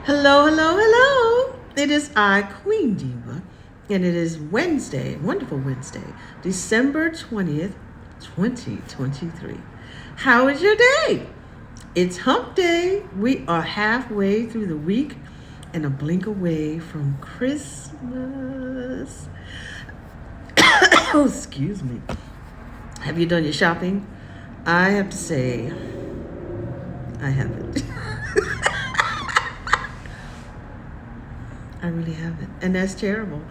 Hello, hello, hello. It is I, Queen Diva, and it is Wednesday, wonderful Wednesday, December 20th, 2023. How is your day? It's Hump Day. We are halfway through the week and a blink away from Christmas. Oh, excuse me. Have you done your shopping? I have to say, I haven't. I really haven't. And that's terrible.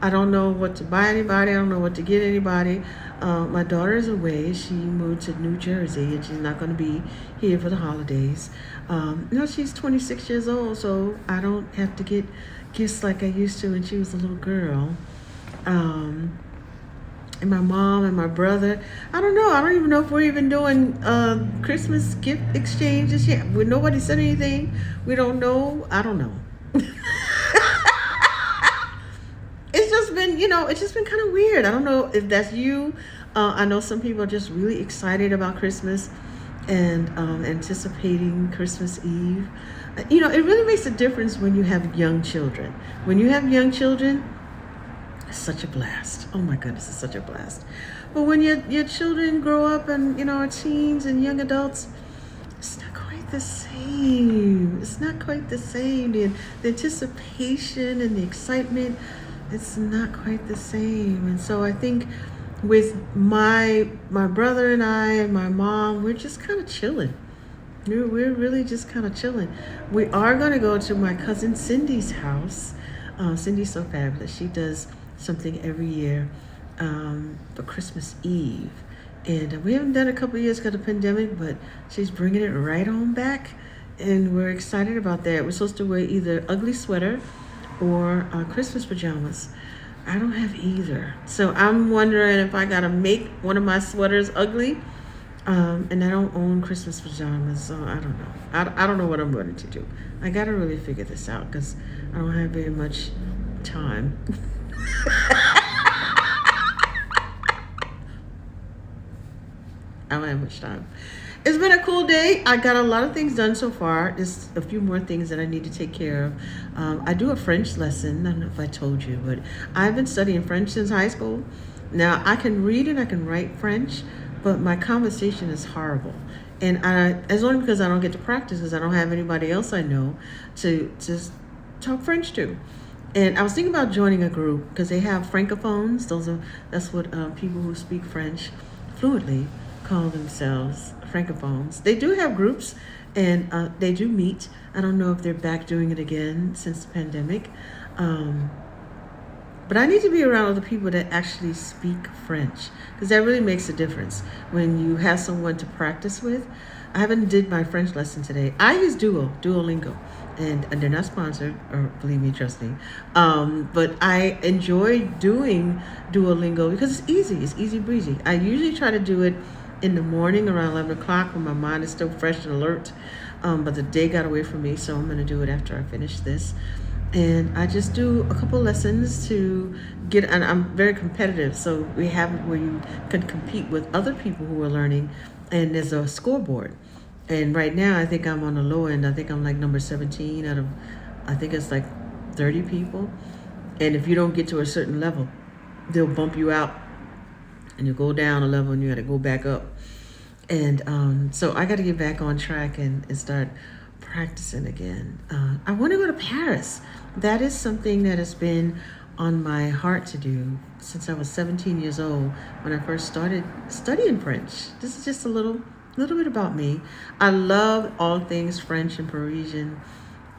I don't know what to buy anybody. I don't know what to get anybody. My daughter is away. She moved to New Jersey and she's not going to be here for the holidays. She's 26 years old, so I don't have to get gifts like I used to when she was a little girl. And my mom and my brother, I don't know. I don't even know if we're even doing Christmas gift exchanges yet. Nobody said anything. We don't know. I don't know. It's just been kind of weird. I don't know if that's you. I know some people are just really excited about Christmas and anticipating Christmas Eve. It really makes a difference when you have young children. When you have young children, it's such a blast. Oh my goodness, it's such a blast. But when your children grow up and, are teens and young adults, it's not quite the same. It's not quite the same. The anticipation and the excitement, it's not quite the same. And so I think with my brother and I and my mom, we're just kind of chilling. We're really just kind of chilling. We are going to go to my cousin Cindy's house. Cindy's so fabulous. She does something every year for Christmas Eve. And we haven't done it a couple of years because of the pandemic, but she's bringing it right on back. And we're excited about that. We're supposed to wear either ugly sweater or Christmas pajamas. I don't have either. So I'm wondering if I got to make one of my sweaters ugly. And I don't own Christmas pajamas, so I don't know. I don't know what I'm going to do. I got to really figure this out because I don't have very much time. I don't have much time. It's been a cool day. I got a lot of things done so far. There's a few more things that I need to take care of. I do a French lesson. I don't know if I told you, but I've been studying French since high school. Now, I can read and I can write French, but my conversation is horrible. And it's only because I don't get to practice because I don't have anybody else I know to talk French to. And I was thinking about joining a group because they have francophones. That's what people who speak French fluently call themselves, francophones. They do have groups and they do meet. I don't know if they're back doing it again since the pandemic. But I need to be around other people that actually speak French because that really makes a difference when you have someone to practice with. I haven't did my French lesson today. I use Duolingo, and they're not sponsored, or believe me, trust me. But I enjoy doing Duolingo because it's easy breezy. I usually try to do it in the morning around 11 o'clock when my mind is still fresh and alert. But the day got away from me, so I'm going to do it after I finish this. And I just do a couple lessons to get, and I'm very competitive. So we have it where you can compete with other people who are learning, and there's a scoreboard. And right now, I think I'm on the low end. I think I'm like number 17 out of, I think it's like 30 people. And if you don't get to a certain level, they'll bump you out and you go down a level and you got to go back up. And so I got to get back on track and start practicing again. I want to go to Paris. That is something that has been on my heart to do since I was 17 years old when I first started studying French. This is just a little bit about me. I love all things French and Parisian,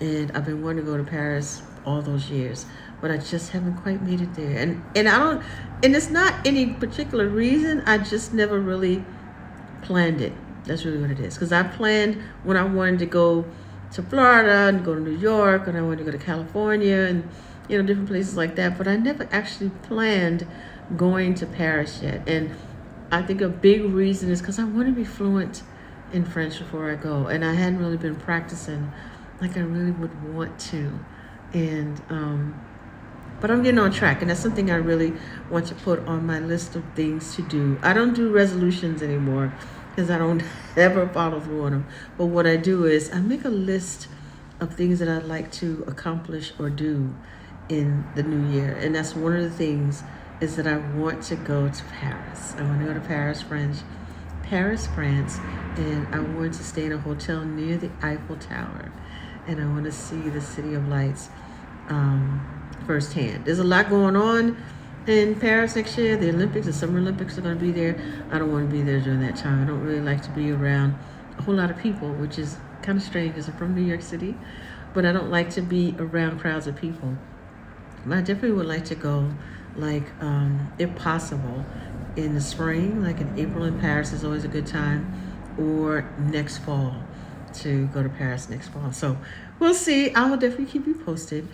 and I've been wanting to go to Paris all those years, but I just haven't quite made it there. And it's not any particular reason. I just never really planned it. That's really what it is. Because I planned when I wanted to go to Florida and go to New York, and I wanted to go to California and different places like that. But I never actually planned going to Paris yet. And I think a big reason is because I want to be fluent in French before I go. And I hadn't really been practicing like I really would want to. And but I'm getting on track, and that's something I really want to put on my list of things to do. I don't do resolutions anymore because I don't ever follow through on them. But what I do is I make a list of things that I'd like to accomplish or do in the new year. And that's one of the things is that I want to go to Paris. I want to go to Paris, France, and I want to stay in a hotel near the Eiffel Tower, and I want to see the City of Lights firsthand. There's a lot going on in Paris next year. The Olympics, the Summer Olympics are going to be there. I don't want to be there during that time. I don't really like to be around a whole lot of people, which is kind of strange because I'm from New York City, but I don't like to be around crowds of people. But I definitely would like to go, like, if possible, in the spring, like in April in Paris is always a good time, or next fall, to go to Paris next fall. So we'll see. I will definitely keep you posted.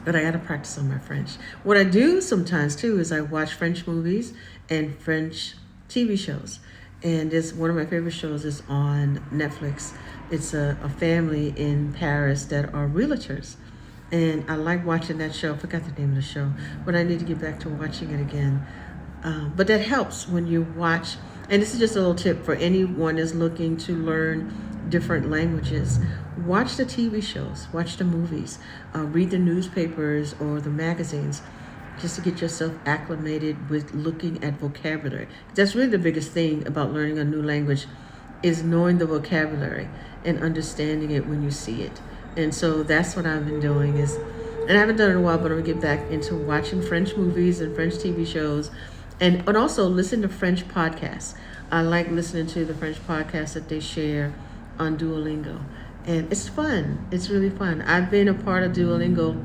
But I got to practice on my French. What I do sometimes too is I watch French movies and French TV shows. And this one of my favorite shows is on Netflix. It's a family in Paris that are realtors. And I like watching that show. I forgot the name of the show, but I need to get back to watching it again. But that helps when you watch. And this is just a little tip for anyone that's looking to learn different languages. Watch the TV shows, watch the movies, read the newspapers or the magazines, just to get yourself acclimated with looking at vocabulary. That's really the biggest thing about learning a new language, is knowing the vocabulary and understanding it when you see it. And so that's what I've been doing and I haven't done it in a while, but I'm gonna get back into watching French movies and French TV shows, and also listen to French podcasts. I like listening to the French podcasts that they share on Duolingo. And it's fun. It's really fun. I've been a part of Duolingo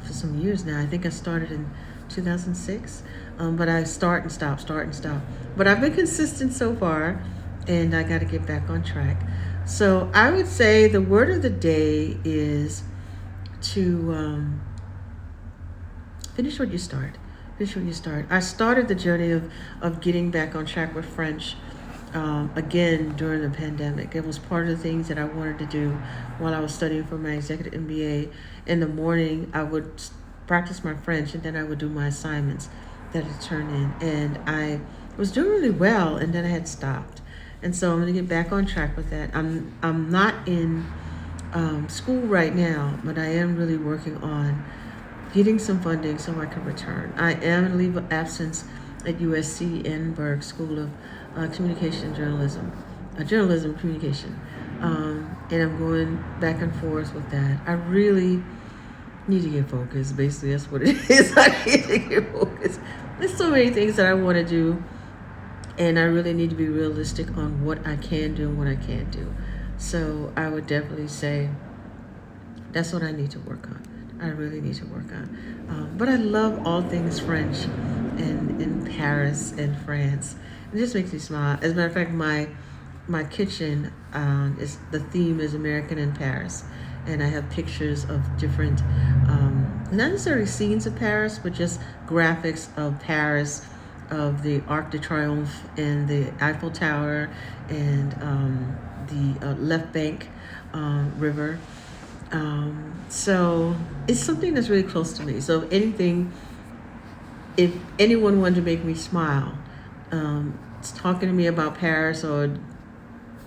for some years now. I think I started in 2006. But I start and stop. But I've been consistent so far, and I got to get back on track. So I would say the word of the day is to finish what you start. I started the journey of getting back on track with French again during the pandemic. It was part of the things that I wanted to do while I was studying for my executive MBA. In the morning, I would practice my French, and then I would do my assignments that I turned in. And I was doing really well, and then I had stopped. And so I'm going to get back on track with that. I'm not in school right now, but I am really working on getting some funding so I can return. I am in leave of absence at USC Edinburgh School of Communication and Journalism Communication. And I'm going back and forth with that. I really need to get focused. Basically, that's what it is. I need to get focused. There's so many things that I want to do, and I really need to be realistic on what I can do and what I can't do. So I would definitely say that's what I need to work on. I really need to work on. But I love all things French and in Paris and France. It just makes me smile. As a matter of fact, my kitchen is the theme is American in Paris, and I have pictures of different, not necessarily scenes of Paris, but just graphics of Paris, of the Arc de Triomphe and the Eiffel Tower and the Left Bank River. So it's something that's really close to me. So if anyone wanted to make me smile, talking to me about Paris or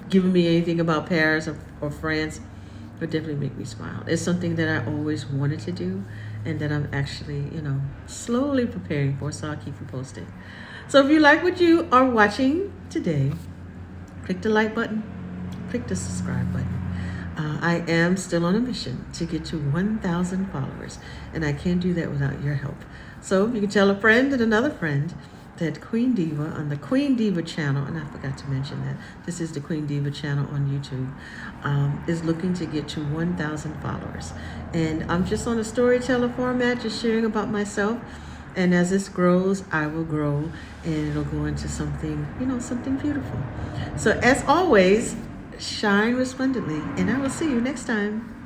giving me anything about Paris or France would definitely make me smile. It's something that I always wanted to do, and that I'm actually, slowly preparing for, so I'll keep you posted. So if you like what you are watching today, click the like button, click the subscribe button. I am still on a mission to get to 1,000 followers, and I can't do that without your help. So you can tell a friend and another friend that Queen Diva on the Queen Diva channel, and I forgot to mention that this is the Queen Diva channel on YouTube, is looking to get to 1,000 followers. And I'm just on a storyteller format, just sharing about myself. And as this grows, I will grow, and it'll go into something, something beautiful. So as always, shine resplendently, and I will see you next time.